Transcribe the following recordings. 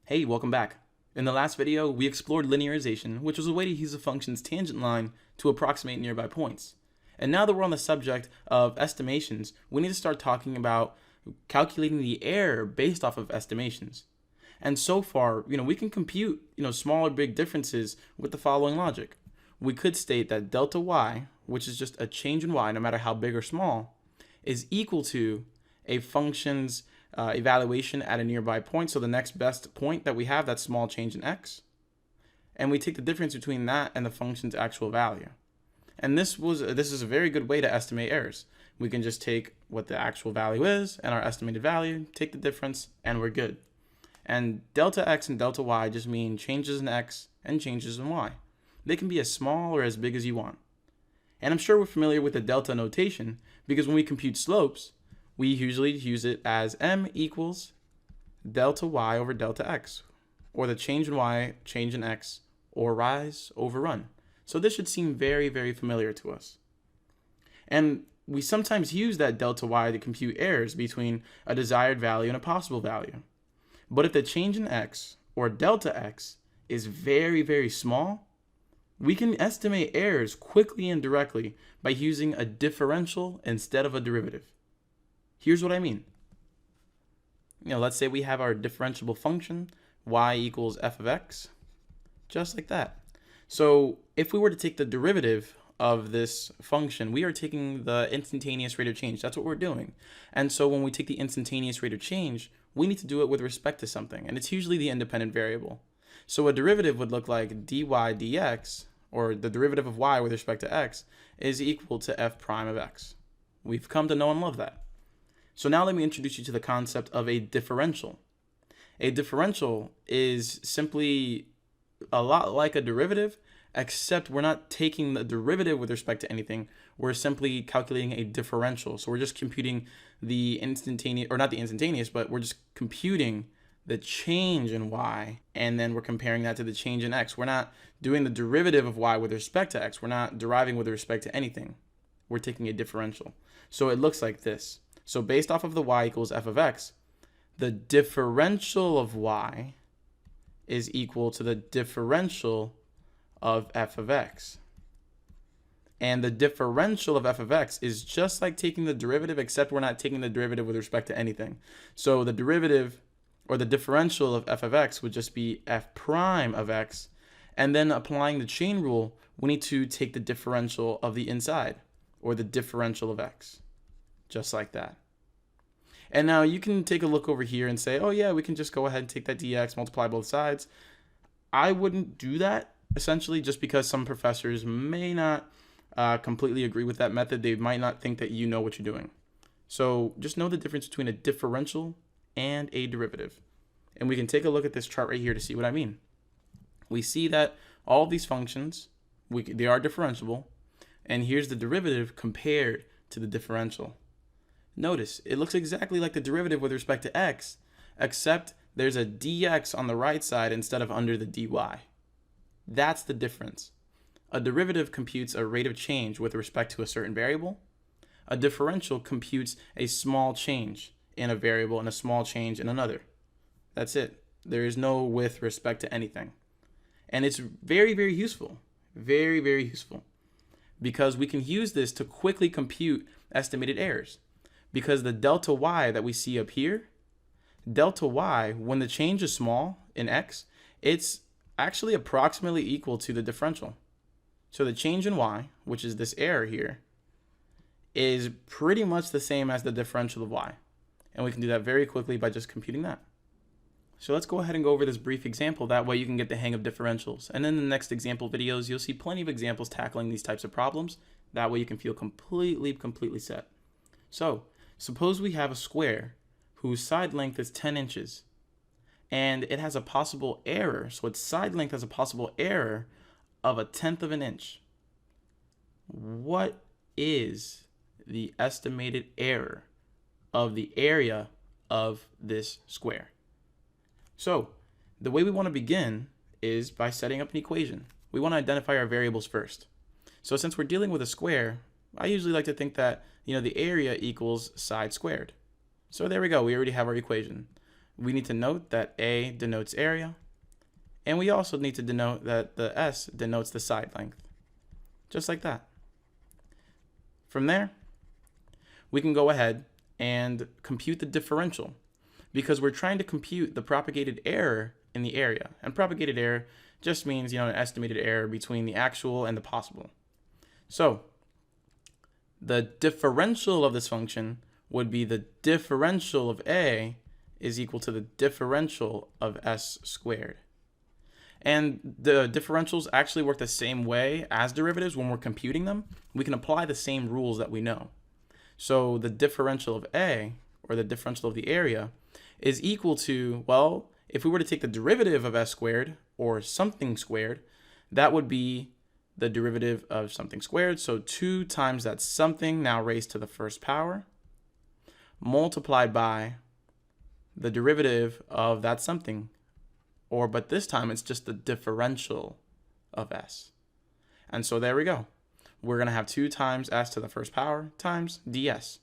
Hey, welcome back. In the last video, we explored linearization, which was a way to use a function's tangent line to approximate nearby points. And now that we're on the subject of estimations, we need to start talking about calculating the error based off of estimations. And so far, we can compute, small or big differences with the following logic. We could state that delta y, which is just a change in y, no matter how big or small, is equal to a function's evaluation at a nearby point. So the next best point that we have, that small change in x. And we take the difference between that and the function's actual value. And this is a very good way to estimate errors. We can just take what the actual value is and our estimated value, take the difference, and we're good. And delta x and delta y just mean changes in x and changes in y. They can be as small or as big as you want. And I'm sure we're familiar with the delta notation because when we compute slopes, we usually use it as m equals delta y over delta x, or the change in y, change in x, or rise over run. So this should seem very, very familiar to us. And we sometimes use that delta y to compute errors between a desired value and a possible value. But if the change in x, or delta x, is very, very small, we can estimate errors quickly and directly by using a differential instead of a derivative. Here's what I mean. Let's say we have our differentiable function, y equals f of x, just like that. So if we were to take the derivative of this function, we are taking the instantaneous rate of change. That's what we're doing. And so when we take the instantaneous rate of change, we need to do it with respect to something, and it's usually the independent variable. So a derivative would look like dy dx, or the derivative of y with respect to x, is equal to f prime of x. We've come to know and love that. So now let me introduce you to the concept of a differential. A differential is simply a lot like a derivative, except we're not taking the derivative with respect to anything. We're simply calculating a differential. So we're just computing the instantaneous, or not the instantaneous, but we're just computing the change in y, and then we're comparing that to the change in x. We're not doing the derivative of y with respect to x. We're not deriving with respect to anything. We're taking a differential. So it looks like this. So based off of the y equals f of x, the differential of y is equal to the differential of f of x. And the differential of f of x is just like taking the derivative, except we're not taking the derivative with respect to anything. So the derivative, or the differential of f of x, would just be f prime of x. And then applying the chain rule, we need to take the differential of the inside, or the differential of x. Just like that. And now you can take a look over here and say, oh yeah, we can just go ahead and take that dx, multiply both sides. I wouldn't do that, essentially, just because some professors may not completely agree with that method. They might not think that you know what you're doing. So just know the difference between a differential and a derivative. And we can take a look at this chart right here to see what I mean. We see that all of these functions, they are differentiable. And here's the derivative compared to the differential. Notice, it looks exactly like the derivative with respect to x, except there's a dx on the right side instead of under the dy. That's the difference. A derivative computes a rate of change with respect to a certain variable. A differential computes a small change in a variable and a small change in another. That's it. There is no with respect to anything. And it's very, very useful. Very, very useful. Because we can use this to quickly compute estimated errors. Because the delta y that we see up here, delta y, when the change is small in x, it's actually approximately equal to the differential. So the change in y, which is this error here, is pretty much the same as the differential of y. And we can do that very quickly by just computing that. So let's go ahead and go over this brief example. That way you can get the hang of differentials. And in the next example videos, you'll see plenty of examples tackling these types of problems. That way you can feel completely set. So suppose we have a square whose side length is 10 inches. And it has a possible error. So its side length has a possible error of 1/10 of an inch. What is the estimated error of the area of this square? So the way we want to begin is by setting up an equation. We want to identify our variables first. So since we're dealing with a square, I usually like to think that the area equals side squared. So there we go. We already have our equation. we need to note that A denotes area, and we also need to denote that the S denotes the side length, just like that. From there, we can go ahead and compute the differential, because we're trying to compute the propagated error in the area. And propagated error just means, an estimated error between the actual and the possible. So the differential of this function would be the differential of A is equal to the differential of S squared. And the differentials actually work the same way as derivatives when we're computing them. We can apply the same rules that we know. So the differential of A, or the differential of the area, is equal to, well, if we were to take the derivative of S squared, or something squared, that would be the derivative of something squared. So 2 times that something, now raised to the first power, multiplied by the derivative of that something, but this time it's just the differential of S. And so there we go. We're going to have 2 times S to the first power times ds.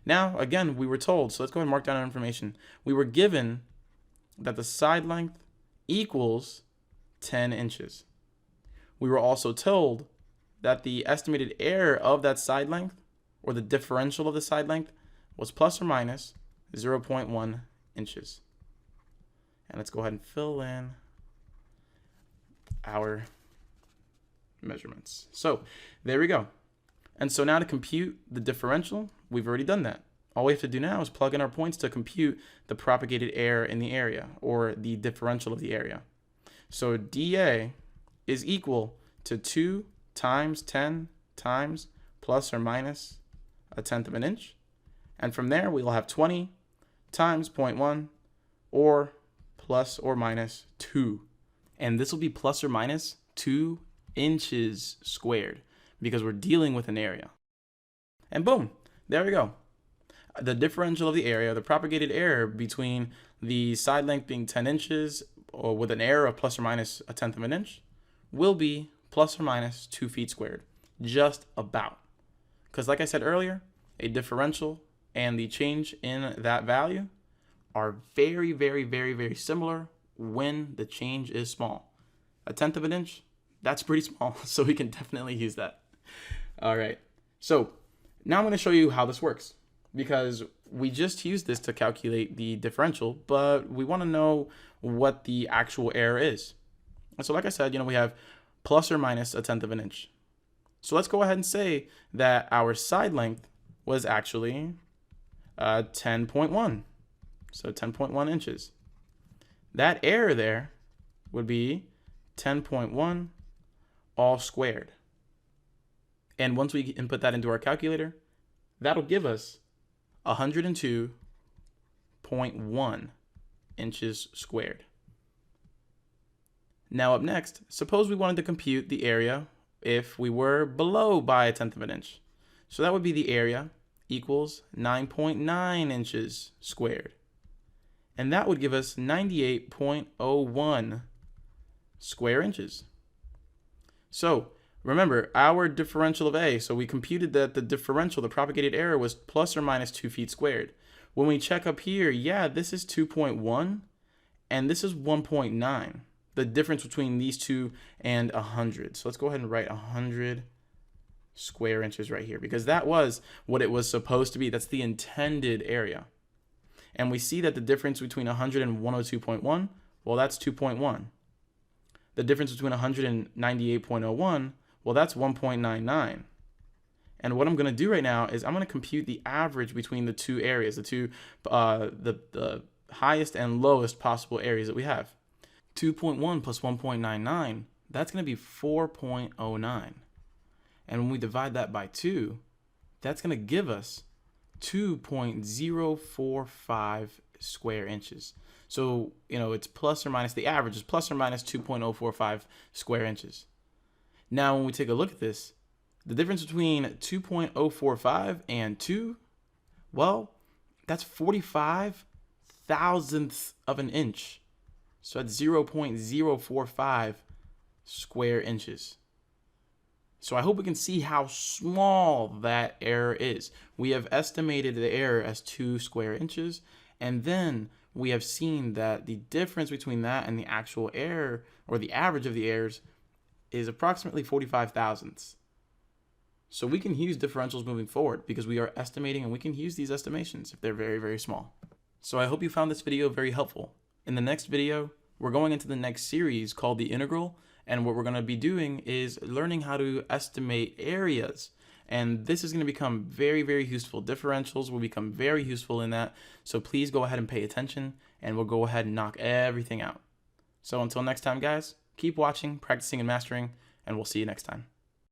Now, again, we were told, so let's go ahead and mark down our information. We were given that the side length equals 10 inches. We were also told that the estimated error of that side length, or the differential of the side length, was plus or minus 0.1 inches. And let's go ahead and fill in our measurements. So there we go. And so now to compute the differential, we've already done that. All we have to do now is plug in our points to compute the propagated error in the area, or the differential of the area. So dA is equal to 2 times 10 times plus or minus 1/10 of an inch. And from there, we'll have 20 times 0.1, or plus or minus 2. And this will be plus or minus 2 inches squared, because we're dealing with an area. And boom, there we go. The differential of the area, the propagated error between the side length being 10 inches, or with an error of plus or minus 1/10 of an inch, will be plus or minus 2 feet squared, just about. Because like I said earlier, a differential and the change in that value are very, very, very, very similar when the change is small. 1/10 of an inch, that's pretty small, so we can definitely use that. All right, so now I'm going to show you how this works, because we just used this to calculate the differential, but we want to know what the actual error is. And so like I said, we have plus or minus 1/10 of an inch. So let's go ahead and say that our side length was actually 10.1. So 10.1 inches. That error there would be 10.1 all squared. And once we input that into our calculator, that'll give us 102.1 inches squared. Now up next, suppose we wanted to compute the area if we were below by 1/10 of an inch. So that would be the area equals 9.9 inches squared. And that would give us 98.01 square inches. So remember, our differential of A, so we computed that the differential, the propagated error, was plus or minus 2 feet squared. When we check up here, yeah, this is 2.1 and this is 1.9. The difference between these two and 100. So let's go ahead and write 100 square inches right here, because that was what it was supposed to be. That's the intended area. And we see that the difference between 100 and 102.1, well, that's 2.1. The difference between 100 and 98.01, well, that's 1.99. And what I'm going to do right now is I'm going to compute the average between the two areas, the highest and lowest possible areas that we have. 2.1 plus 1.99, that's going to be 4.09. And when we divide that by 2, that's going to give us 2.045 square inches. So, it's plus or minus, the average is plus or minus 2.045 square inches. Now, when we take a look at this, the difference between 2.045 and 2, well, that's 45 thousandths of an inch. So that's 0.045 square inches. So I hope we can see how small that error is. We have estimated the error as 2 square inches, and then we have seen that the difference between that and the actual error, or the average of the errors, is approximately 45 thousandths. So we can use differentials moving forward because we are estimating, and we can use these estimations if they're very, very small. So I hope you found this video very helpful. In the next video, we're going into the next series called the integral, and what we're going to be doing is learning how to estimate areas. And this is going to become very, very useful. Differentials will become very useful in that. So please go ahead and pay attention, and we'll go ahead and knock everything out. So until next time, guys, keep watching, practicing, and mastering, and we'll see you next time.